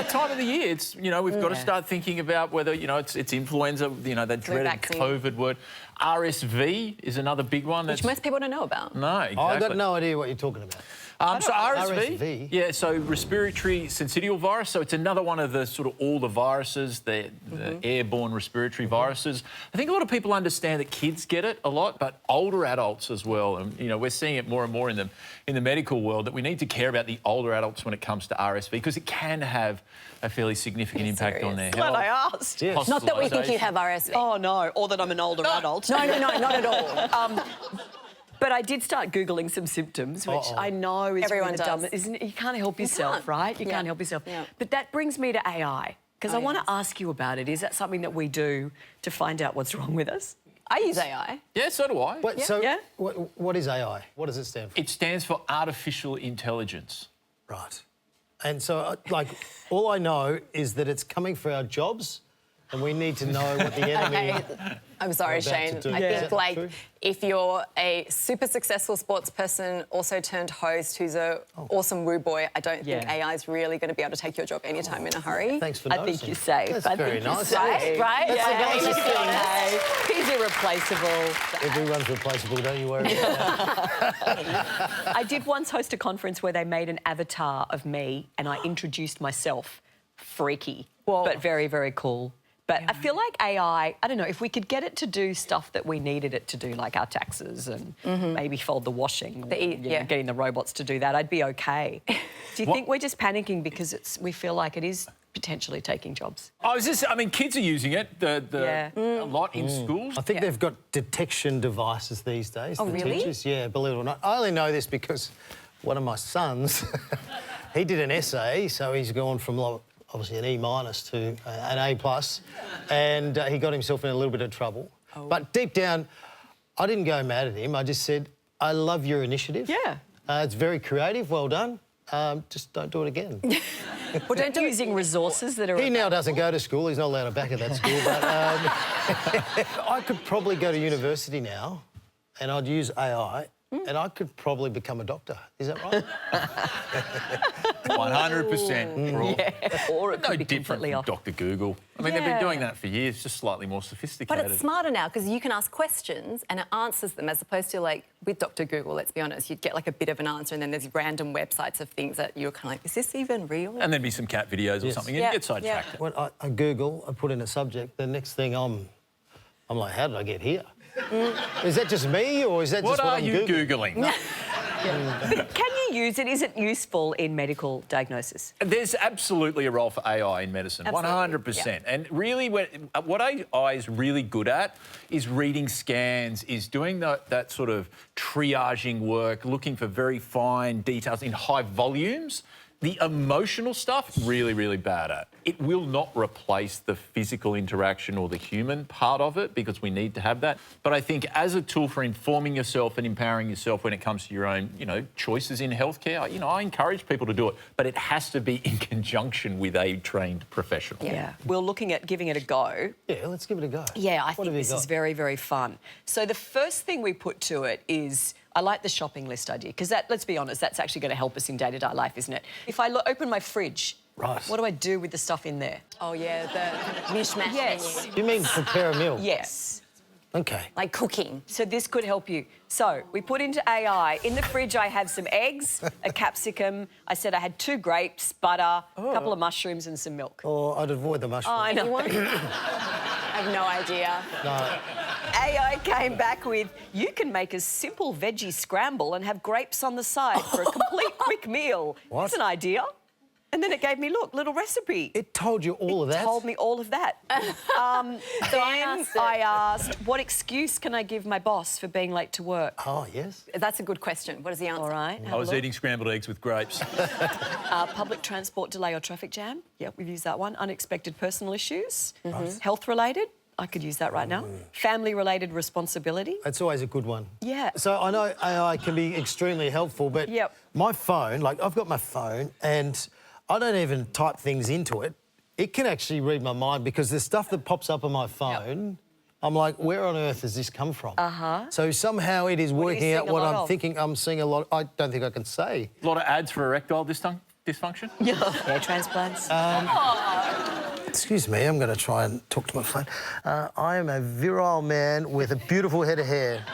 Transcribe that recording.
that time of the year. It's, you know, we've got to start thinking about whether, you know, it's influenza, you know, that dreaded vaccine. COVID word. RSV is another big one. Which most people don't know about. No, exactly. I've got no idea what you're talking about. So RSV? yeah, so respiratory syncytial virus. So it's another one of the sort of all the viruses, the airborne respiratory viruses. I think a lot of people understand that kids get it a lot, but older adults as well. And you know, we're seeing it more and more in the medical world that we need to care about the older adults when it comes to RSV because it can have a fairly significant impact on their health. Glad I asked. Yes. Not that we think you have RSV. Oh, no, or that I'm an older adult. No, not at all. But I did start Googling some symptoms, which I know is Everyone really does. dumb. Isn't it? You can't help yourself, can't. right? You can't help yourself. Yeah. But that brings me to AI, because I want to ask you about it. Is that something that we do to find out what's wrong with us? I use AI. Yeah, so do I. Wait, so Yeah. what is AI? What does it stand for? It stands for artificial intelligence. Right. And so, like, all I know is that it's coming for our jobs and we need to know what the enemy... I'm sorry, about to Shane. do. I Yeah. think, like, True. if you're a super successful sports person, also turned host, who's a awesome woo boy, I don't think AI is really going to be able to take your job anytime in a hurry. Thanks for I noticing. think you're safe. That's I very think you're nice. safe. Right? That's the nicest thing. Okay. He's irreplaceable. Everyone's replaceable, don't you worry about that. I did once host a conference where they made an avatar of me and I introduced myself. Freaky, but very, very cool. But I feel like AI, I don't know, if we could get it to do stuff that we needed it to do, like our taxes and maybe fold the washing, or, you know, getting the robots to do that, I'd be okay. Do you think we're just panicking because we feel like it is potentially taking jobs? I mean, kids are using it a lot in schools. I think they've got detection devices these days. Oh, the really? teachers, yeah, believe it or not. I only know this because one of my sons, he did an essay, so he's gone from obviously an E- to an A+, and he got himself in a little bit of trouble. But deep down, I didn't go mad at him. I just said, I love your initiative. Yeah. It's very creative, well done. Just don't do it again. Well, don't using resources that are... He now doesn't go to school. He's not allowed back at that school. But I could probably go to university now and I'd use AI and I could probably become a doctor. Is that right? 100%. Yeah, or it could No be different completely from off. Dr. Google. I mean, they've been doing that for years, just slightly more sophisticated. But it's smarter now because you can ask questions and it answers them as opposed to, like, with Dr. Google, let's be honest, you'd get, like, a bit of an answer and then there's random websites of things that you're kind of like, is this even real? And there'd be some cat videos or something, and you get sidetracked. When I Google, I put in a subject, the next thing I'm like, how did I get here? Is that just me or is that just what I'm Googling? But can you use it? Is it useful in medical diagnosis? There's absolutely a role for AI in medicine, 100%. Yeah. And really, what AI is really good at is reading scans, is doing that sort of triaging work, looking for very fine details in high volumes. The emotional stuff, really, really bad at. It will not replace the physical interaction or the human part of it because we need to have that. But I think as a tool for informing yourself and empowering yourself when it comes to your own, you know, choices in healthcare, you know, I encourage people to do it, but it has to be in conjunction with a trained professional. Yeah. We're looking at giving it a go. Yeah, let's give it a go. Yeah, I What think have you this is got? very, very fun. So the first thing we put to it is, I like the shopping list idea, because that, let's be honest, that's actually going to help us in day-to-day life, isn't it? If I open my fridge, what do I do with the stuff in there? Oh, yeah, the kind of mishmash Yes. menu. You mean prepare a meal? Yes. Okay. Like cooking. So this could help you. So we put into AI, in the fridge I have some eggs, a capsicum, I said I had 2 grapes, butter, a couple of mushrooms and some milk. Or I'd avoid the mushroom. Oh, I know. I have no idea. No. AI came back with, you can make a simple veggie scramble and have grapes on the side for a complete quick meal. What? That's an idea. And then it gave me, look, little recipe. It told you all of that? It told me all of that. Then I asked, what excuse can I give my boss for being late to work? Oh, yes. That's a good question. What is the answer? All right. I was eating scrambled eggs with grapes. Public transport delay or traffic jam. Yep, we've used that one. Unexpected personal issues. Health-related. I could use that right now. Family-related responsibility. That's always a good one. Yeah. So I know AI can be extremely helpful, but my phone, like I've got my phone and I don't even type things into it. It can actually read my mind because the stuff that pops up on my phone, I'm like, where on earth has this come from? So somehow it is working out what I'm thinking. I'm seeing a lot. I don't think I can say. A lot of ads for erectile dysfunction. dysfunction? Hair transplants. Excuse me, I'm going to try and talk to my phone. I am a virile man with a beautiful head of hair.